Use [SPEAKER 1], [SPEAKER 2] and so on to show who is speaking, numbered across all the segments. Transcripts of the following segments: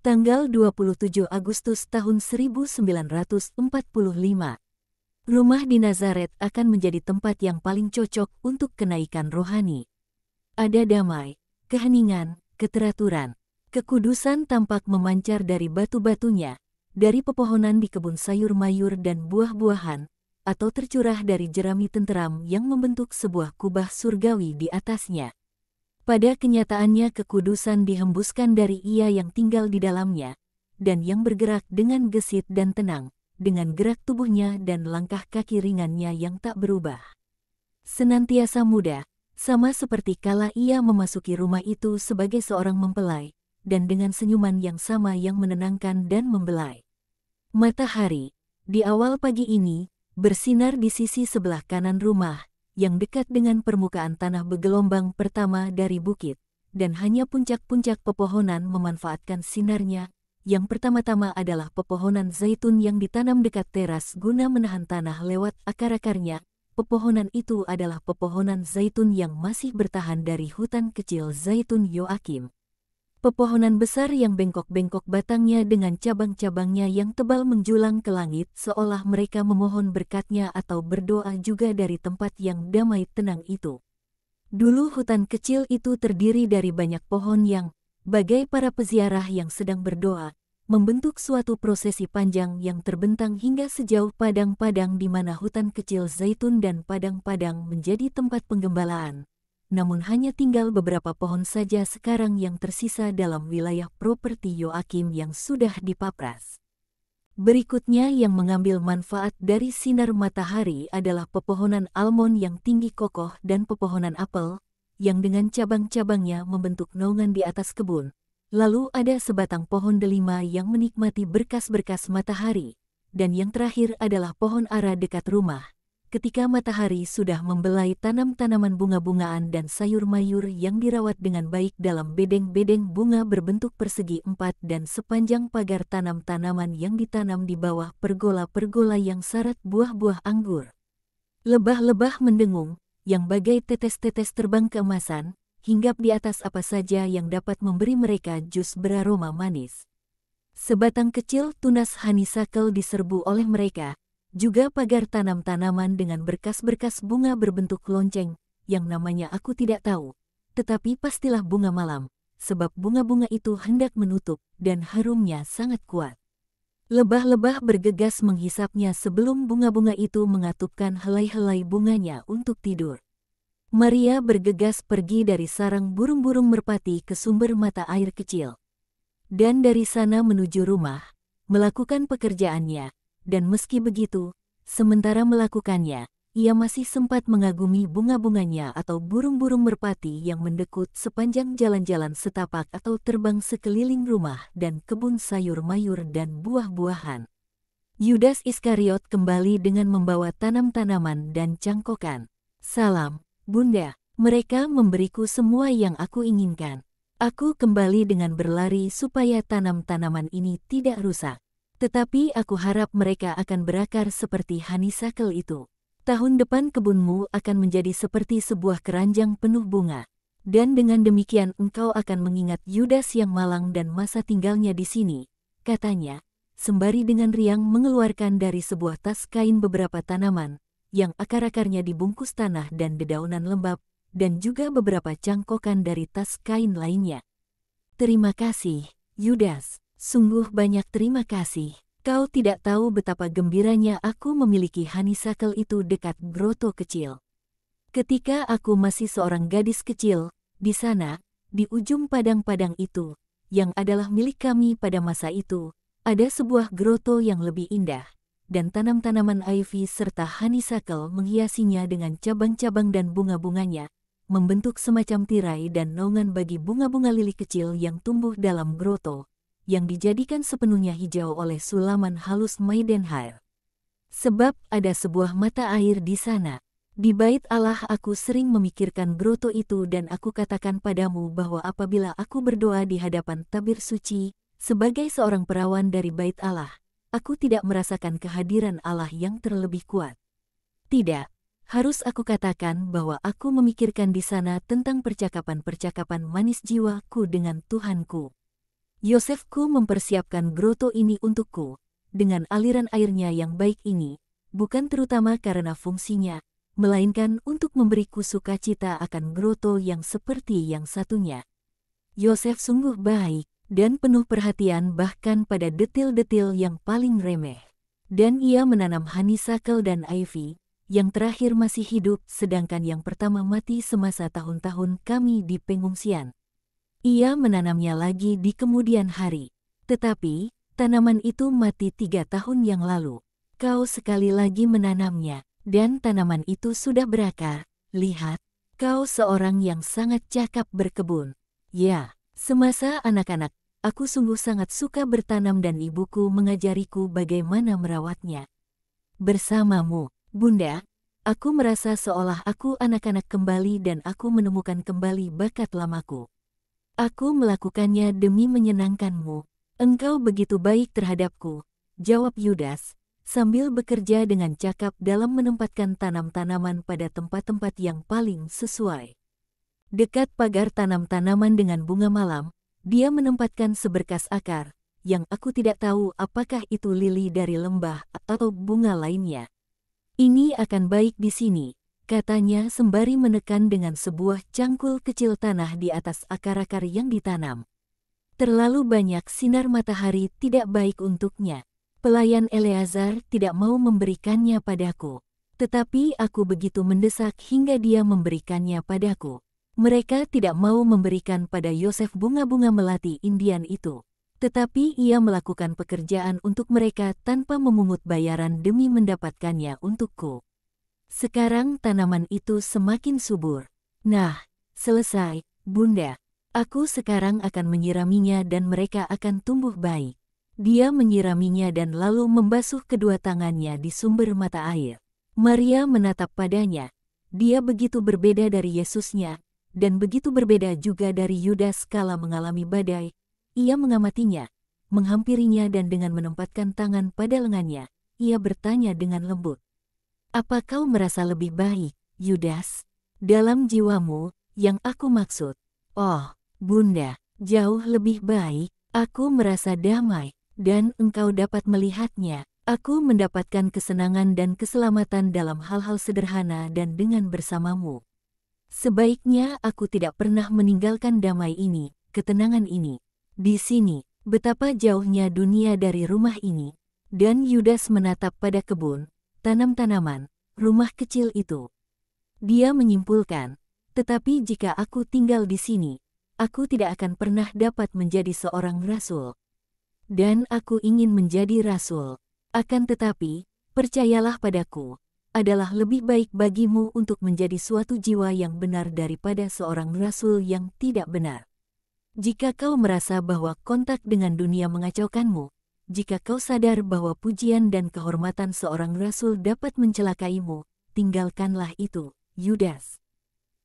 [SPEAKER 1] Tanggal 27 Agustus tahun 1945. Rumah di Nazaret akan menjadi tempat yang paling cocok untuk kenaikan rohani. Ada damai, keheningan, keteraturan. Kekudusan tampak memancar dari batu-batunya, dari pepohonan di kebun sayur-mayur dan buah-buahan, atau tercurah dari jerami tenteram yang membentuk sebuah kubah surgawi di atasnya. Pada kenyataannya kekudusan dihembuskan dari Ia yang tinggal di dalamnya, dan yang bergerak dengan gesit dan tenang, dengan gerak tubuhnya dan langkah kaki ringannya yang tak berubah. Senantiasa muda, sama seperti kala Ia memasuki rumah itu sebagai seorang mempelai, dan dengan senyuman yang sama yang menenangkan dan membelai. Matahari, di awal pagi ini, bersinar di sisi sebelah kanan rumah, yang dekat dengan permukaan tanah bergelombang pertama dari bukit, dan hanya puncak-puncak pepohonan memanfaatkan sinarnya. Yang pertama-tama adalah pepohonan zaitun yang ditanam dekat teras guna menahan tanah lewat akar-akarnya. Pepohonan itu adalah pepohonan zaitun yang masih bertahan dari hutan kecil zaitun Yoakim. Pepohonan besar yang bengkok-bengkok batangnya dengan cabang-cabangnya yang tebal menjulang ke langit seolah mereka memohon berkatnya atau berdoa juga dari tempat yang damai tenang itu. Dulu hutan kecil itu terdiri dari banyak pohon yang, bagai para peziarah yang sedang berdoa, membentuk suatu prosesi panjang yang terbentang hingga sejauh padang-padang di mana hutan kecil zaitun dan padang-padang menjadi tempat penggembalaan. Namun hanya tinggal beberapa pohon saja sekarang yang tersisa dalam wilayah properti Yoakim yang sudah dipapras. Berikutnya yang mengambil manfaat dari sinar matahari adalah pepohonan almond yang tinggi kokoh dan pepohonan apel, yang dengan cabang-cabangnya membentuk naungan di atas kebun. Lalu ada sebatang pohon delima yang menikmati berkas-berkas matahari, dan yang terakhir adalah pohon ara dekat rumah. Ketika matahari sudah membelai tanam-tanaman bunga-bungaan dan sayur-mayur yang dirawat dengan baik dalam bedeng-bedeng bunga berbentuk persegi 4 dan sepanjang pagar tanam-tanaman yang ditanam di bawah pergola-pergola yang syarat buah-buah anggur. Lebah-lebah mendengung, yang bagai tetes-tetes terbang keemasan, hinggap di atas apa saja yang dapat memberi mereka jus beraroma manis. Sebatang kecil tunas honeysuckle diserbu oleh mereka. Juga pagar tanam-tanaman dengan berkas-berkas bunga berbentuk lonceng, yang namanya aku tidak tahu. Tetapi pastilah bunga malam, sebab bunga-bunga itu hendak menutup, dan harumnya sangat kuat. Lebah-lebah bergegas menghisapnya sebelum bunga-bunga itu mengatupkan helai-helai bunganya untuk tidur. Maria bergegas pergi dari sarang burung-burung merpati ke sumber mata air kecil. Dan dari sana menuju rumah, melakukan pekerjaannya. Dan meski begitu, sementara melakukannya, ia masih sempat mengagumi bunga-bunganya atau burung-burung merpati yang mendekut sepanjang jalan-jalan setapak atau terbang sekeliling rumah dan kebun sayur-mayur dan buah-buahan. Yudas Iskariot kembali dengan membawa tanam-tanaman dan cangkokan. "Salam, Bunda, mereka memberiku semua yang aku inginkan. Aku kembali dengan berlari supaya tanam-tanaman ini tidak rusak. Tetapi aku harap mereka akan berakar seperti honeysuckle itu. Tahun depan kebunmu akan menjadi seperti sebuah keranjang penuh bunga. Dan dengan demikian engkau akan mengingat Yudas yang malang dan masa tinggalnya di sini," katanya, sembari dengan riang mengeluarkan dari sebuah tas kain beberapa tanaman, yang akar-akarnya dibungkus tanah dan dedaunan lembab, dan juga beberapa cangkokan dari tas kain lainnya. "Terima kasih, Yudas. Sungguh banyak terima kasih. Kau tidak tahu betapa gembiranya aku memiliki honeysuckle itu dekat groto kecil. Ketika aku masih seorang gadis kecil, di sana, di ujung padang-padang itu, yang adalah milik kami pada masa itu, ada sebuah groto yang lebih indah, dan tanam-tanaman ivy serta honeysuckle menghiasinya dengan cabang-cabang dan bunga-bunganya, membentuk semacam tirai dan naungan bagi bunga-bunga lili kecil yang tumbuh dalam groto, yang dijadikan sepenuhnya hijau oleh sulaman halus Maidenhair. Sebab ada sebuah mata air di sana. Di bait Allah aku sering memikirkan groto itu dan aku katakan padamu bahwa apabila aku berdoa di hadapan tabir suci, sebagai seorang perawan dari bait Allah, aku tidak merasakan kehadiran Allah yang terlebih kuat. Tidak, harus aku katakan bahwa aku memikirkan di sana tentang percakapan-percakapan manis jiwaku dengan Tuhanku. Yosefku mempersiapkan groto ini untukku, dengan aliran airnya yang baik ini, bukan terutama karena fungsinya, melainkan untuk memberiku sukacita akan groto yang seperti yang satunya. Yosef sungguh baik, dan penuh perhatian bahkan pada detil-detil yang paling remeh. Dan ia menanam honeysuckle dan ivy, yang terakhir masih hidup sedangkan yang pertama mati semasa tahun-tahun kami di pengungsian. Ia menanamnya lagi di kemudian hari. Tetapi, tanaman itu mati 3 tahun yang lalu. Kau sekali lagi menanamnya, dan tanaman itu sudah berakar. Lihat, kau seorang yang sangat cakap berkebun. Ya, semasa anak-anak, aku sungguh sangat suka bertanam dan ibuku mengajariku bagaimana merawatnya. Bersamamu, Bunda, aku merasa seolah aku anak-anak kembali dan aku menemukan kembali bakat lamaku. Aku melakukannya demi menyenangkanmu. Engkau begitu baik terhadapku, jawab Yudas, sambil bekerja dengan cakap dalam menempatkan tanam-tanaman pada tempat-tempat yang paling sesuai. Dekat pagar tanam tanaman dengan bunga malam, dia menempatkan seberkas akar, yang aku tidak tahu apakah itu lili dari lembah atau bunga lainnya. Ini akan baik di sini, katanya sembari menekan dengan sebuah cangkul kecil tanah di atas akar-akar yang ditanam. Terlalu banyak sinar matahari tidak baik untuknya. Pelayan Eleazar tidak mau memberikannya padaku, tetapi aku begitu mendesak hingga dia memberikannya padaku. Mereka tidak mau memberikan pada Yosef bunga-bunga melati Indian itu. Tetapi ia melakukan pekerjaan untuk mereka tanpa memungut bayaran demi mendapatkannya untukku. Sekarang tanaman itu semakin subur. Nah, selesai, Bunda. Aku sekarang akan menyiraminya dan mereka akan tumbuh baik. Dia menyiraminya dan lalu membasuh kedua tangannya di sumber mata air. Maria menatap padanya. Dia begitu berbeda dari Yesusnya, dan begitu berbeda juga dari Yudas kala mengalami badai. Ia mengamatinya, menghampirinya dan dengan menempatkan tangan pada lengannya, ia bertanya dengan lembut. Apa kau merasa lebih baik, Yudas? Dalam jiwamu, yang aku maksud. Oh, Bunda, jauh lebih baik, aku merasa damai, dan engkau dapat melihatnya. Aku mendapatkan kesenangan dan keselamatan dalam hal-hal sederhana dan dengan bersamamu. Sebaiknya aku tidak pernah meninggalkan damai ini, ketenangan ini. Di sini, betapa jauhnya dunia dari rumah ini, dan Yudas menatap pada kebun, tanam-tanaman, rumah kecil itu. Dia menyimpulkan, tetapi jika aku tinggal di sini, aku tidak akan pernah dapat menjadi seorang rasul. Dan aku ingin menjadi rasul. Akan tetapi, percayalah padaku, adalah lebih baik bagimu untuk menjadi suatu jiwa yang benar daripada seorang rasul yang tidak benar. Jika kau merasa bahwa kontak dengan dunia mengacaukanmu, jika kau sadar bahwa pujian dan kehormatan seorang rasul dapat mencelakaimu, tinggalkanlah itu, Yudas.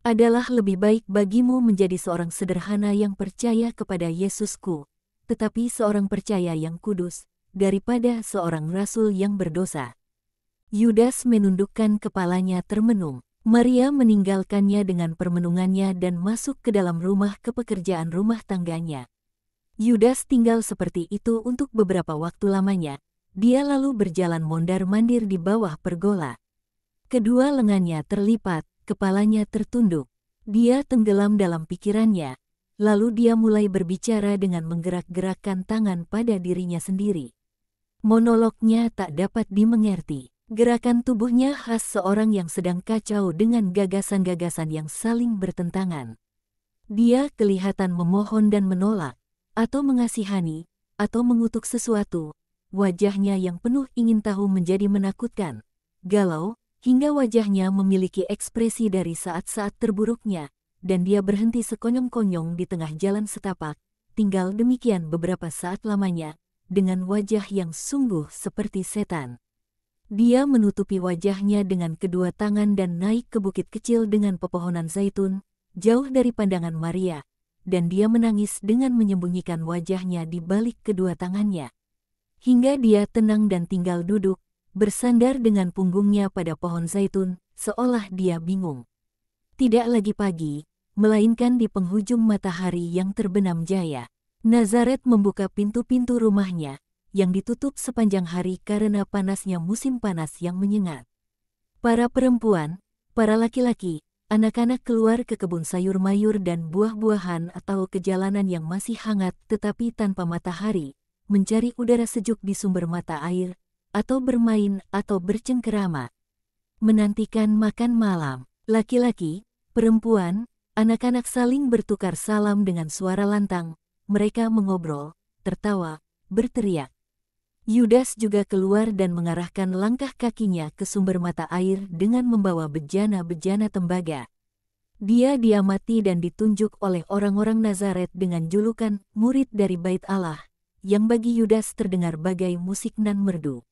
[SPEAKER 1] Adalah lebih baik bagimu menjadi seorang sederhana yang percaya kepada Yesusku, tetapi seorang percaya yang kudus, daripada seorang rasul yang berdosa. Yudas menundukkan kepalanya termenung. Maria meninggalkannya dengan permenungannya dan masuk ke dalam rumah ke pekerjaan rumah tangganya. Yudas tinggal seperti itu untuk beberapa waktu lamanya. Dia lalu berjalan mondar-mandir di bawah pergola. Kedua lengannya terlipat, kepalanya tertunduk. Dia tenggelam dalam pikirannya. Lalu dia mulai berbicara dengan menggerak-gerakkan tangan pada dirinya sendiri. Monolognya tak dapat dimengerti. Gerakan tubuhnya khas seorang yang sedang kacau dengan gagasan-gagasan yang saling bertentangan. Dia kelihatan memohon dan menolak, atau mengasihani, atau mengutuk sesuatu. Wajahnya yang penuh ingin tahu menjadi menakutkan, galau, hingga wajahnya memiliki ekspresi dari saat-saat terburuknya, dan dia berhenti sekonyong-konyong di tengah jalan setapak, tinggal demikian beberapa saat lamanya, dengan wajah yang sungguh seperti setan. Dia menutupi wajahnya dengan kedua tangan dan naik ke bukit kecil dengan pepohonan zaitun, jauh dari pandangan Maria, dan dia menangis dengan menyembunyikan wajahnya di balik kedua tangannya. Hingga dia tenang dan tinggal duduk, bersandar dengan punggungnya pada pohon zaitun, seolah dia bingung. Tidak lagi pagi, melainkan di penghujung matahari yang terbenam jaya. Nazaret membuka pintu-pintu rumahnya, yang ditutup sepanjang hari karena panasnya musim panas yang menyengat. Para perempuan, para laki-laki, anak-anak keluar ke kebun sayur mayur dan buah-buahan atau ke jalanan yang masih hangat tetapi tanpa matahari, mencari udara sejuk di sumber mata air, atau bermain atau bercengkerama. Menantikan makan malam, laki-laki, perempuan, anak-anak saling bertukar salam dengan suara lantang. Mereka mengobrol, tertawa, berteriak. Yudas juga keluar dan mengarahkan langkah kakinya ke sumber mata air dengan membawa bejana-bejana tembaga. Dia diamati dan ditunjuk oleh orang-orang Nazaret dengan julukan murid dari Bait Allah, yang bagi Yudas terdengar bagai musik nan merdu.